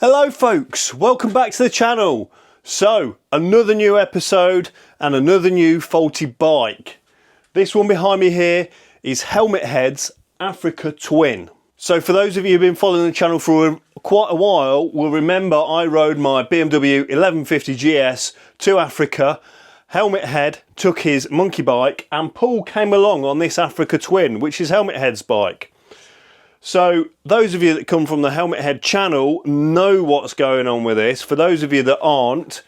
Hello folks, welcome back to the channel. So, another new episode and another new faulty bike. This one behind me here is Helmet Head's Africa Twin. So for those of you who've been following the channel for quite a while will remember I rode my BMW 1150 GS to Africa. Helmet Head took his monkey bike and Paul came along on this Africa Twin, which is Helmet Head's bike. So those of you that come from the Helmet Head channel know what's going on with this. For those of you that aren't,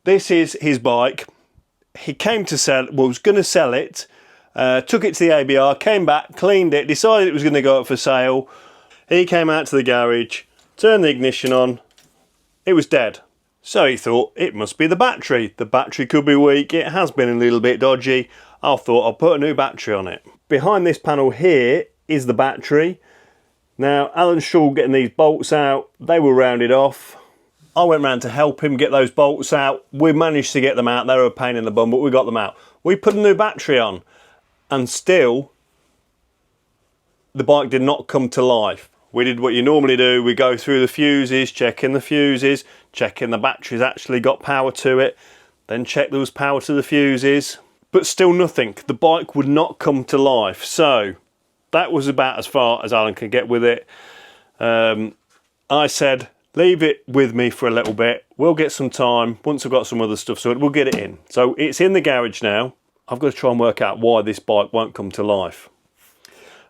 this is his bike. He came to sell, was going to sell it, took it to the ABR, came back, cleaned it, decided it was going to go up for sale. He came out to the garage, turned the ignition on, it was dead. So he thought it must be the battery. The battery could be weak, it has been a little bit dodgy. I thought I'll put a new battery on it. Behind this panel here is the battery. Now Alan's sure getting these bolts out, they were rounded off. I went round to help him get those bolts out. We managed to get them out, they were a pain in the bum, but we got them out. We put a new battery on and still the bike did not come to life. We did what you normally do, we go through the fuses, checking the battery's actually got power to it, then check there was power to the fuses, but still nothing. The bike would not come to life. So that was about as far as Alan could get with it. I said, leave it with me for a little bit. We'll get some time. Once I've got some other stuff sorted, we'll get it in. So it's in the garage now. I've got to try and work out why this bike won't come to life.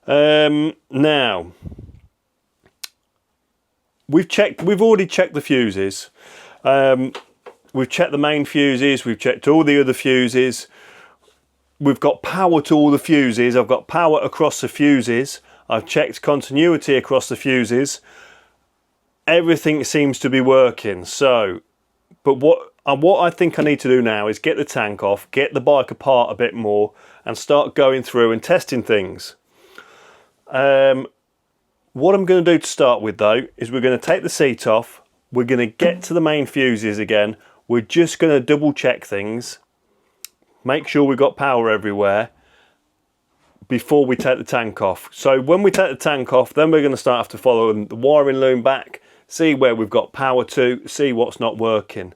Now, we've already checked the fuses. We've checked the main fuses. We've checked all the other fuses. We've got power to all the fuses. I've got power across the fuses. I've checked continuity across the fuses. Everything seems to be working. So, but what I think I need to do now is get the tank off, get the bike apart a bit more and start going through and testing things. What I'm going to do to start with though is we're going to take the seat off. We're going to get to the main fuses again. We're just going to double check things. Make sure we've got power everywhere before we take the tank off. So when we take the tank off, then we're going to start to follow the wiring loom back, see where we've got power to, see what's not working.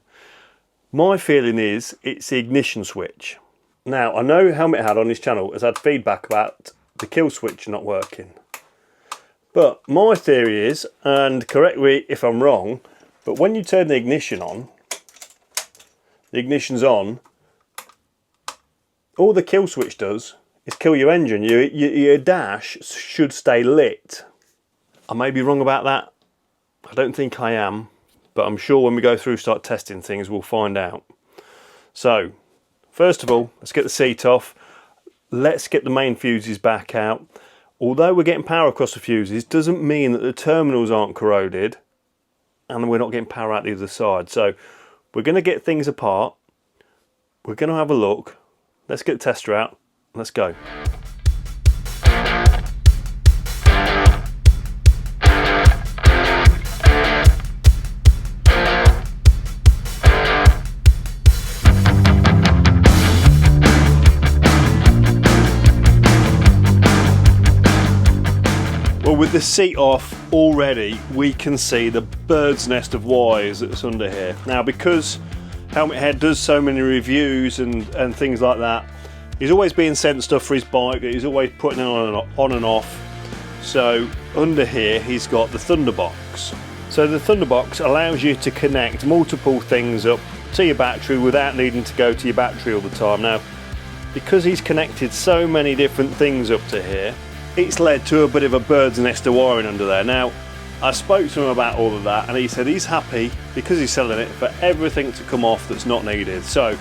My feeling is it's the ignition switch. Now, I know Helmet Head on his channel has had feedback about the kill switch not working. But my theory is, and correct me if I'm wrong, but when you turn the ignition on, the ignition's on, all the kill switch does is kill your engine. Your dash should stay lit. I may be wrong about that. I don't think I am, but I'm sure when we go through start testing things we'll find out. So first of all, let's get the seat off. Let's get the main fuses back out. Although we're getting power across the fuses, doesn't mean that the terminals aren't corroded and we're not getting power out the other side. So we're going to get things apart. We're going to have a look. Let's get the tester out. Let's go. Well, with the seat off already, we can see the bird's nest of wires that's under here. Now, because Helmet Head does so many reviews and things like that, he's always being sent stuff for his bike that he's always putting on and off. So under here he's got the Thunderbox. So the Thunderbox allows you to connect multiple things up to your battery without needing to go to your battery all the time. Now, because he's connected so many different things up to here, it's led to a bit of a bird's nest of wiring under there. Now, I spoke to him about all of that and he said he's happy, because he's selling it, for everything to come off that's not needed. So I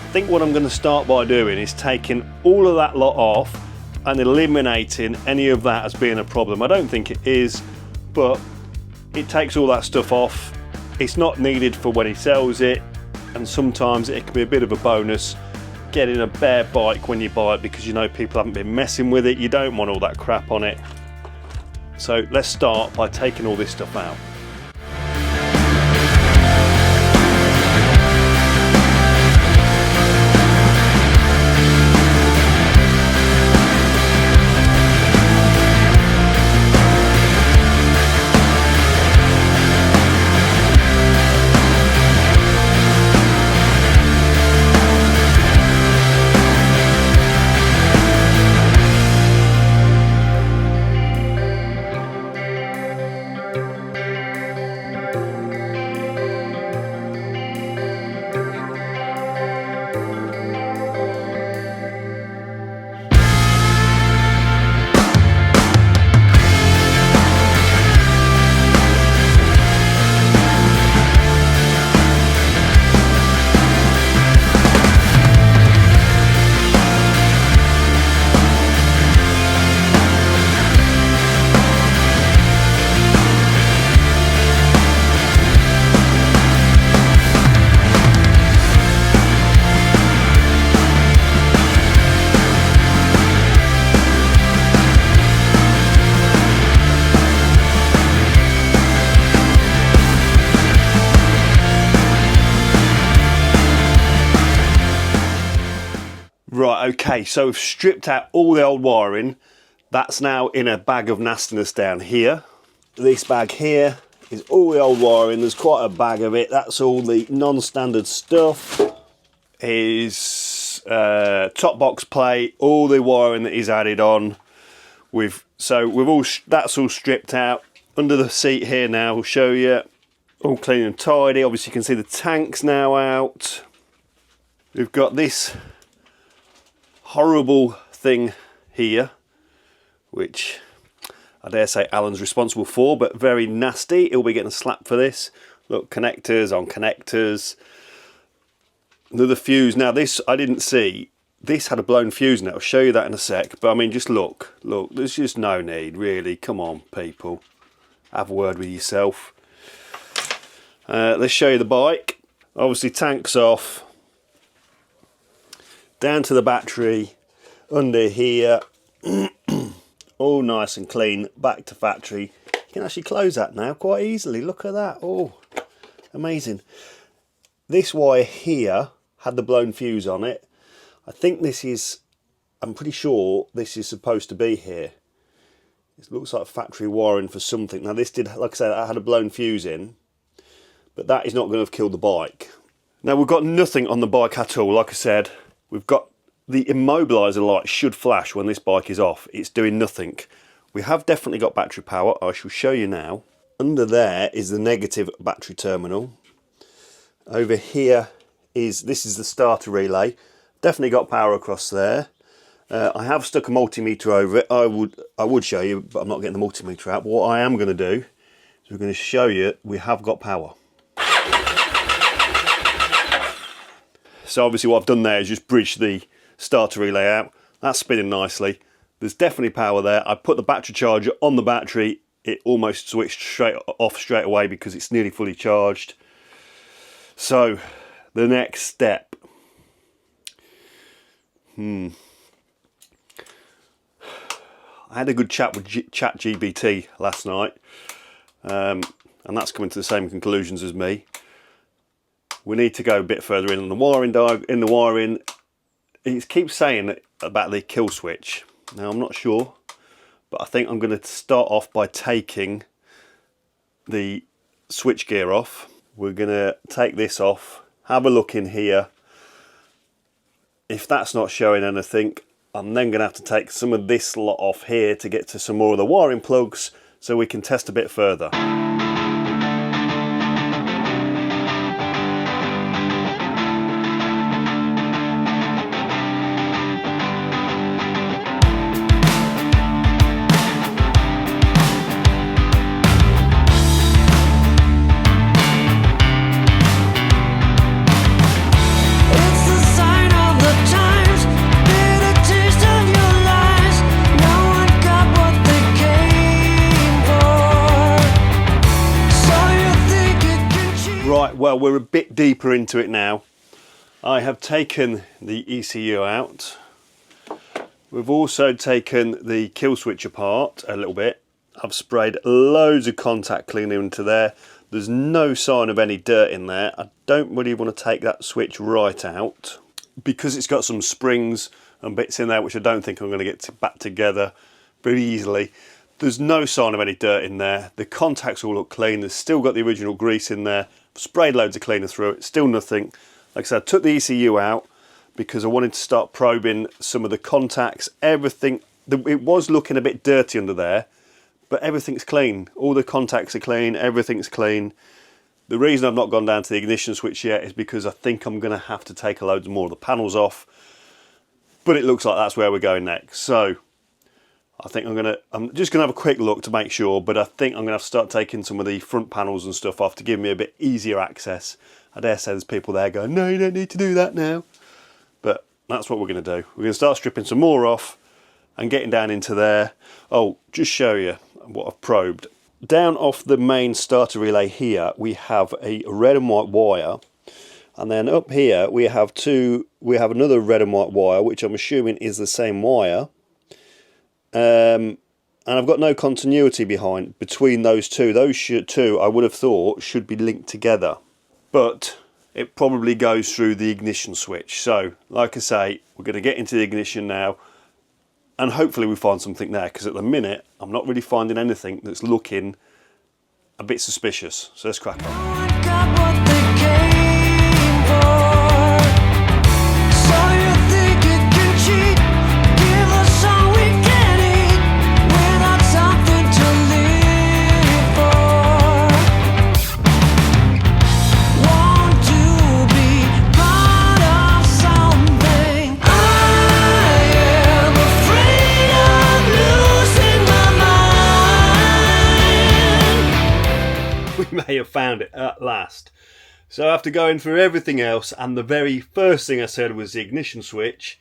think what I'm going to start by doing is taking all of that lot off and eliminating any of that as being a problem. I don't think it is, but it takes all that stuff off. It's not needed for when he sells it, and sometimes it can be a bit of a bonus getting a bare bike when you buy it, because you know people haven't been messing with it. You don't want all that crap on it. So let's start by taking all this stuff out. Right, okay, so we've stripped out all the old wiring. That's now in a bag of nastiness down here. This bag here is all the old wiring. There's quite a bag of it. That's all the non-standard stuff. Is top box plate, all the wiring that is added on. That's all stripped out. Under the seat here now, we'll show you. All clean and tidy. Obviously you can see the tanks now out. We've got this horrible thing here, which I dare say Alan's responsible for, but very nasty. He'll be getting a slap for this. Look, connectors on connectors. Another fuse. Now this I didn't see. This had a blown fuse in it. I'll show you that in a sec. But I mean, just look. There's just no need, really. Come on, people. Have a word with yourself. Let's show you the bike. Obviously, tanks off. Down to the battery. Under here. All nice and clean. Back to factory. You can actually close that now quite easily. Look at that. Oh, amazing. This wire here had the blown fuse on it. I think this is, I'm pretty sure this is supposed to be here. It looks like factory wiring for something. Now this did, like I said, I had a blown fuse in, but that is not going to have killed the bike. Now we've got nothing on the bike at all. Like I said, we've got the immobiliser light should flash when this bike is off. It's doing nothing. We have definitely got battery power. I shall show you now. Under there is the negative battery terminal. Over here is the starter relay. Definitely got power across there. I have stuck a multimeter over it. I would show you, but I'm not getting the multimeter out. But what I am going to do is we're going to show you we have got power. So obviously what I've done there is just bridge the starter relay out. That's spinning nicely. There's definitely power there. I put the battery charger on the battery. It almost switched straight away because it's nearly fully charged. So the next step. I had a good chat with ChatGPT last night, and that's coming to the same conclusions as me. We need to go a bit further in on the wiring. It keeps saying about the kill switch. Now I'm not sure, but I think I'm going to start off by taking the switch gear off. We're going to take this off, have a look in here. If that's not showing anything, I'm then going to have to take some of this lot off here to get to some more of the wiring plugs so we can test a bit further. Well, we're a bit deeper into it now. I have taken the ECU out. We've also taken the kill switch apart a little bit. I've sprayed loads of contact cleaner into there. There's no sign of any dirt in there. I don't really want to take that switch right out because it's got some springs and bits in there which I don't think I'm going to get back together very easily. There's no sign of any dirt in there. The contacts all look clean. There's still got the original grease in there. Sprayed loads of cleaner through it, still nothing. Like I said, I took the ECU out because I wanted to start probing some of the contacts, everything. It was looking a bit dirty under there, but everything's clean. All the contacts are clean, everything's clean. The reason I've not gone down to the ignition switch yet is because I think I'm going to have to take loads more of the panels off, but it looks like that's where we're going next. So I think I'm just going to have a quick look to make sure, but I think I'm going to have to start taking some of the front panels and stuff off to give me a bit easier access. I dare say there's people there going, no, you don't need to do that now. But that's what we're going to do. We're going to start stripping some more off and getting down into there. Oh, just show you what I've probed. Down off the main starter relay here, we have a red and white wire. And then up here, we have another red and white wire, which I'm assuming is the same wire. And I've got no continuity between those two. Those two, I would have thought, should be linked together. But it probably goes through the ignition switch. So, like I say, we're going to get into the ignition now, and hopefully we find something there, because at the minute, I'm not really finding anything that's looking a bit suspicious. So let's crack on. We may have found it at last. So after going through everything else, and the very first thing I said was the ignition switch,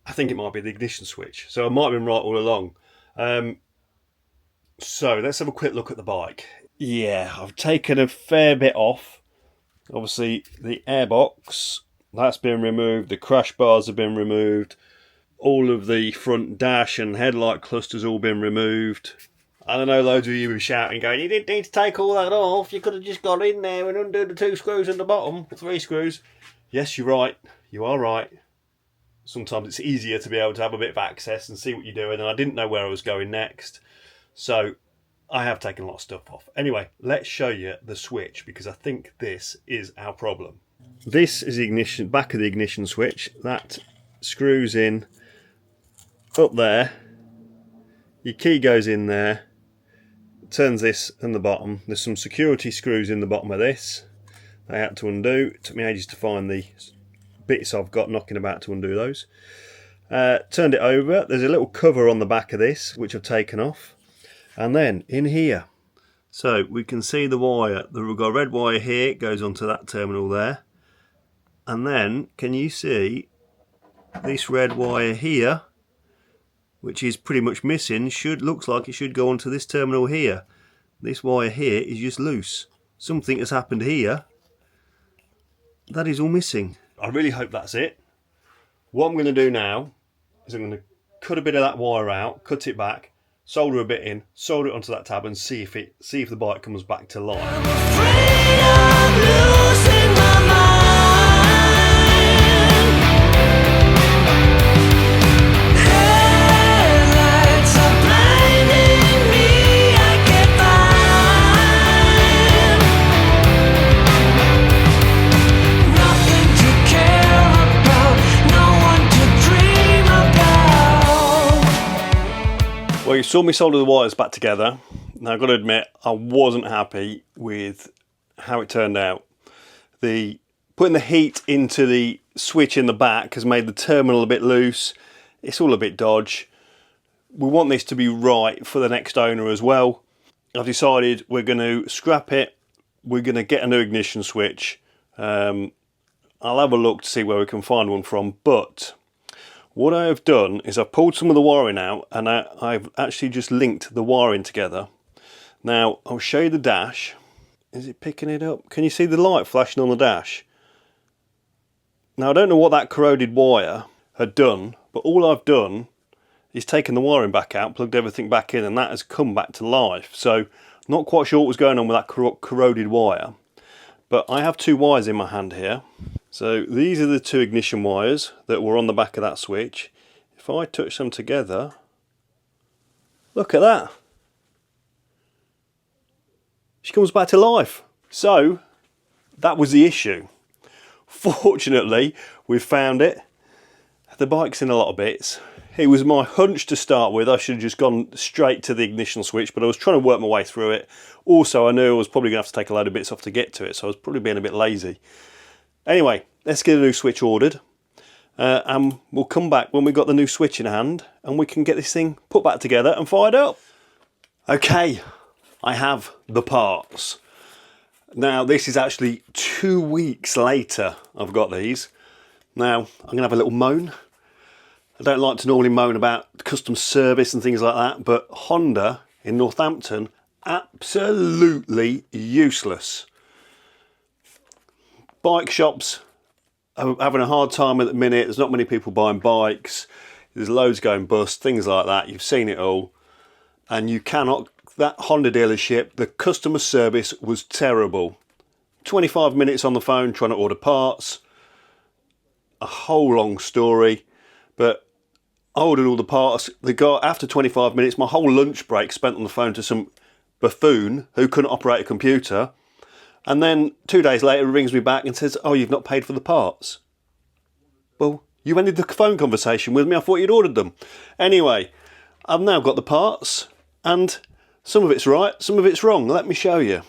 I think it might be the ignition switch. So I might have been right all along. So let's have a quick look at the bike. Yeah, I've taken a fair bit off. Obviously the airbox, that's been removed. The crash bars have been removed. All of the front dash and headlight clusters all been removed. I don't know, loads of you were shouting, going, you didn't need to take all that off, you could have just got in there and undo the 2 screws at the bottom, 3 screws. Yes, you're right, you are right. Sometimes it's easier to be able to have a bit of access and see what you're doing, and I didn't know where I was going next. So, I have taken a lot of stuff off. Anyway, let's show you the switch, because I think this is our problem. This is the ignition, back of the ignition switch. That screws in up there. Your key goes in there. Turns this in the bottom. There's some security screws in the bottom of this. I had to undo. It took me ages to find the bits I've got knocking about to undo those. Turned it over. There's a little cover on the back of this, which I've taken off. And then in here, so we can see the wire. We've got a red wire here. It goes onto that terminal there. And then, can you see this red wire here, which is pretty much missing, looks like it should go onto this terminal here. This wire here is just loose. Something has happened here. That is all missing. I really hope that's it. What I'm going to do now is I'm going to cut a bit of that wire out, cut it back, solder a bit in, solder it onto that tab, and see if the bike comes back to life. I'm afraid I'm losing my mind. Well, you saw me solder the wires back together. Now I've got to admit, I wasn't happy with how it turned out. Putting the heat into the switch in the back has made the terminal a bit loose. It's all a bit dodge. We want this to be right for the next owner as well. I've decided we're going to scrap it. We're going to get a new ignition switch. I'll have a look to see where we can find one from, but what I have done is I've pulled some of the wiring out, and I've actually just linked the wiring together. Now, I'll show you the dash. Is it picking it up? Can you see the light flashing on the dash? Now, I don't know what that corroded wire had done, but all I've done is taken the wiring back out, plugged everything back in, and that has come back to life. So, not quite sure what was going on with that corroded wire. But I have 2 wires in my hand here. So these are the 2 ignition wires that were on the back of that switch. If I touch them together, look at that. She comes back to life. So that was the issue. Fortunately, we've found it. The bike's in a lot of bits. It was my hunch to start with. I should have just gone straight to the ignition switch, but I was trying to work my way through it. Also, I knew I was probably going to have to take a load of bits off to get to it, so I was probably being a bit lazy. Anyway, let's get a new switch ordered, and we'll come back when we've got the new switch in hand, and we can get this thing put back together and fired up. Okay, I have the parts. Now, this is actually 2 weeks later I've got these. Now, I'm going to have a little moan. I don't like to normally moan about custom service and things like that, but Honda in Northampton, absolutely useless. Bike shops are having a hard time at the minute. There's not many people buying bikes. There's loads going bust, things like that. You've seen it all. And you cannot, that Honda dealership, the customer service was terrible. 25 minutes on the phone trying to order parts. A whole long story, but I ordered all the parts. After 25 minutes, my whole lunch break spent on the phone to some buffoon who couldn't operate a computer. And then 2 days later, he rings me back and says, "Oh, you've not paid for the parts." Well, you ended the phone conversation with me. I thought you'd ordered them. Anyway, I've now got the parts, and some of it's right, some of it's wrong. Let me show you.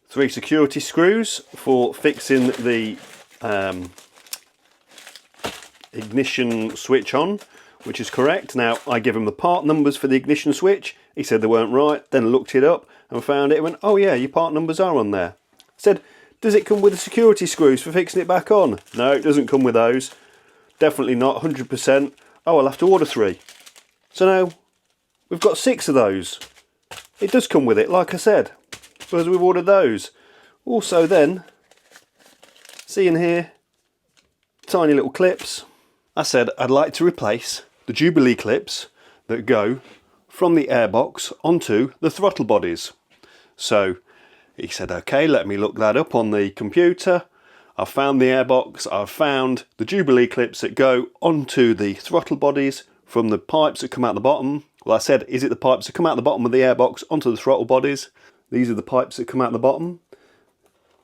3 security screws for fixing the ignition switch on, which is correct. Now, I give him the part numbers for the ignition switch. He said they weren't right, then looked it up and found it and went, "Oh yeah, your part numbers are on there." I said, "Does it come with the security screws for fixing it back on?" "No, it doesn't come with those. Definitely not, 100%. Oh, I'll have to order 3. So now, we've got 6 of those. It does come with it, like I said, because we've ordered those. Also then, see in here, tiny little clips. I said I'd like to replace the Jubilee clips that go from the airbox onto the throttle bodies. So he said, okay, let me look that up on the computer. I found the airbox, I found the Jubilee clips that go onto the throttle bodies from the pipes that come out the bottom. Well, I said, is it the pipes that come out the bottom of the airbox onto the throttle bodies? These are the pipes that come out the bottom.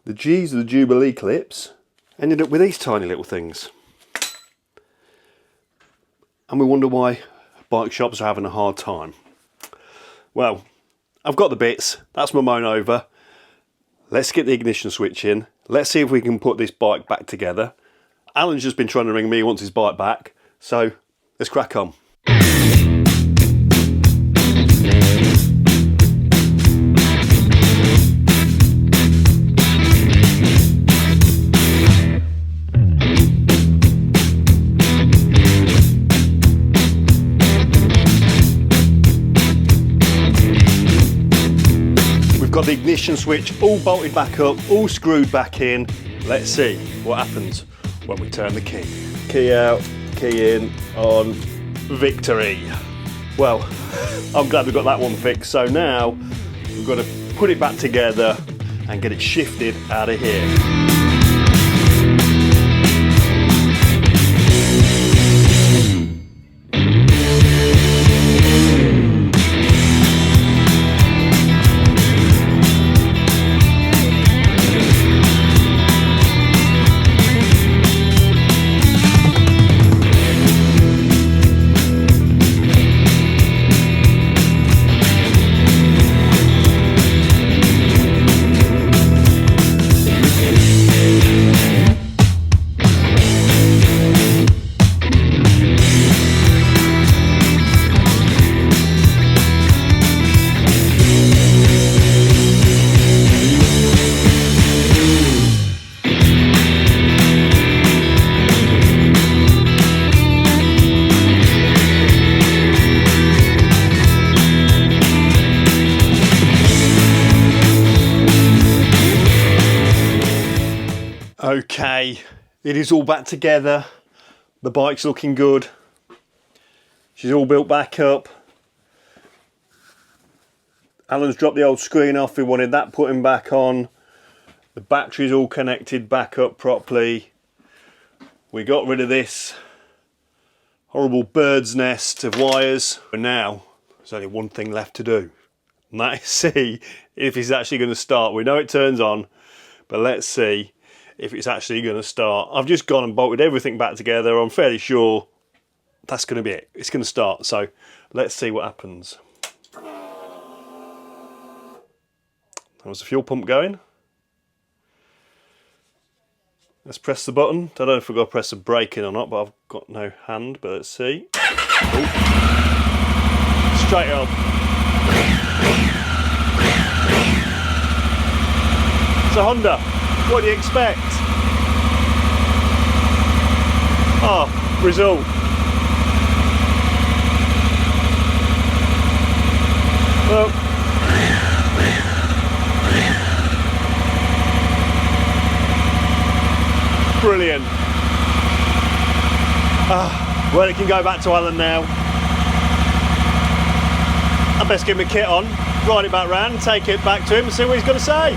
The G's of the Jubilee clips ended up with these tiny little things. And we wonder why bike shops are having a hard time. Well, I've got the bits, that's my moan over. Let's get the ignition switch in. Let's see if we can put this bike back together. Alan's just been trying to ring me, he wants his bike back. So, let's crack on. Got the ignition switch all bolted back up, all screwed back in. Let's see what happens when we turn the key. Key out, key in, on, victory. Well, I'm glad we got that one fixed. So now we've got to put it back together and get it shifted out of here. Okay, it is all back together. The bike's looking good. She's all built back up. Alan's dropped the old screen off. We wanted that putting back on. The battery's all connected back up properly. We got rid of this horrible bird's nest of wires. And now there's only one thing left to do. And that is see if it's actually going to start. We know it turns on, but let's see if it's actually going to start. I've just gone and bolted everything back together. I'm fairly sure that's going to be it. It's going to start. So let's see what happens. How's the fuel pump going? Let's press the button. I don't know if we've got to press the brake in or not, but I've got no hand, but let's see. Oh. Straight up. It's a Honda. What do you expect? Ah, result. Well, brilliant. Well, it can go back to Alan now. I best get my kit on. ride it back round and take it back to him and see what he's got to say.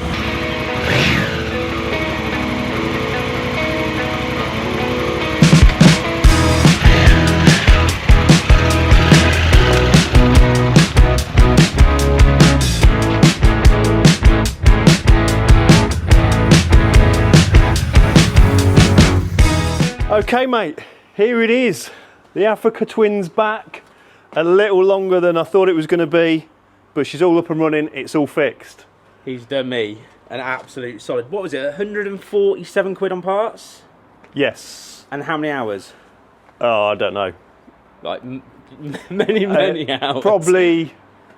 Okay mate, here it is. The Africa Twin's back. A little longer than I thought it was going to be, but she's all up and running, it's all fixed. He's done me an absolute solid. What was it, 147 quid on parts? Yes. And how many hours? Oh, I don't know. Like many hours. Probably,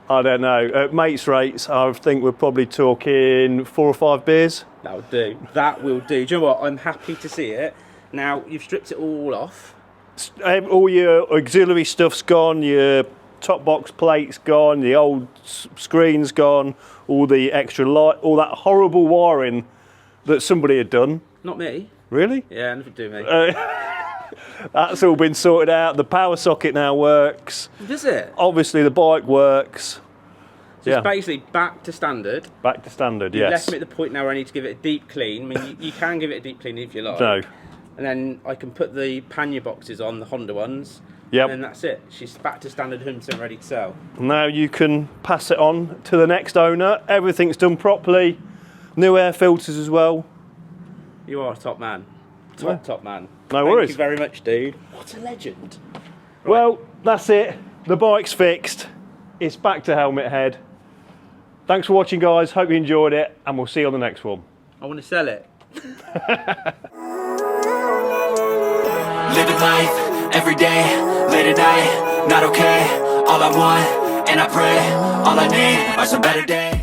I don't know. At mates rates, I think we're probably talking 4 or 5 beers. That will do. That will do. Do you know what? I'm happy to see it. Now, you've stripped it all off. All your auxiliary stuff's gone, your top box plate's gone, the old screen's gone, all the extra light, all that horrible wiring that somebody had done. Not me. Really? Yeah, nothing to do with me. That's all been sorted out. The power socket now works. Does it? Obviously the bike works. So it's basically back to standard. Back to standard, You've yes. left me at the point now where I need to give it a deep clean. I mean, you can give it a deep clean if you like. No. And then I can put the pannier boxes on, the Honda ones. Yep. And then that's it. She's back to standard 100% ready to sell. Now you can pass it on to the next owner. Everything's done properly. New air filters as well. You are a top man. Top man. No worries. Thank you very much, dude. What a legend. Right. Well, that's it. The bike's fixed. It's back to helmet head. Thanks for watching, guys. Hope you enjoyed it, and we'll see you on the next one. I want to sell it. Living life, every day, late at night, not okay. All I want, and I pray, all I need are some better days.